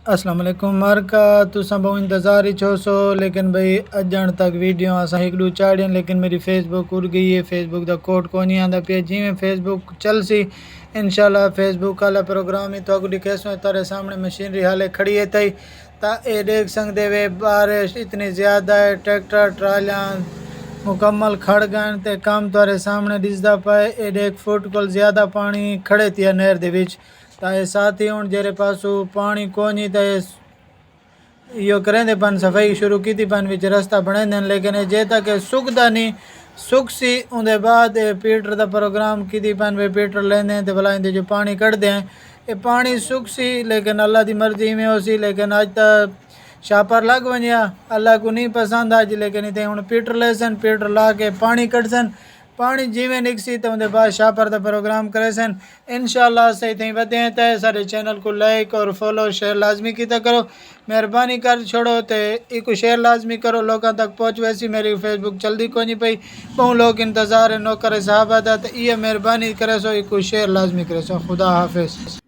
السلام علیکم مرکا تساں بہت انتظار ہی چھو سو لیکن بھئی اجن تک ویڈیو اساں ایک دو چاڑین لیکن میری فیس بک اڑ گئی ہے. فیس بک دا کوڈ کو نہیں آندا پیا جی میں فیس بک چل سی انشاءاللہ فیس بک والا پروگرام ہی تو اگلی کیسوں تارے سامنے مشینری حالے کھڑی ہے تئی تا اے دیکھ سکتے وے بارش اتنی زیادہ ہے ٹریکٹر ٹرالیاں مکمل کھڑ گئے تے کام تارے سامنے دسدا پائے. اے دیکھ فٹ کول زیادہ پانی کھڑے تیا نہر دے وچ تا اے ساتھی ہن جیرے پاسو پانی کونی تے یہ کریں دے پن صفائی شروع کی تھی پن وچ رستہ بنے دین لیکن جے تک سکدا نہیں سک سی اون دے بعد پیٹر دا پروگرام کی تھی پن وے پیٹر لیندے تے بلا جو پانی کڈ دیں یہ پانی سک سی لیکن اللہ دی مرضی میں ہو سی. لیکن اج تک شاپر لگ ونیا اللہ کو نہیں پسند اج لیکن تے ہن پیٹر لے سن پیٹر لا کے پانی کڈ سن پانی جیویں نکسی تو اندر بعد شاپر دا پروگرام کرے سن انشاءاللہ صحیح تھیں ودے ہیں تے سارے چینل کو لائک اور فالو شیئر لازمی کیتا کرو مہربانی کر چھوڑو تے ایک شیئر لازمی کرو لوگاں تک پہنچ. ویسی میری فیس بک چلدی کوئی نہیں پئی بہت لوگ انتظار ہے نوکر صحابہ دا تے یہ مہربانی کرے سو ایک شیئر لازمی کرے سو. خدا حافظ.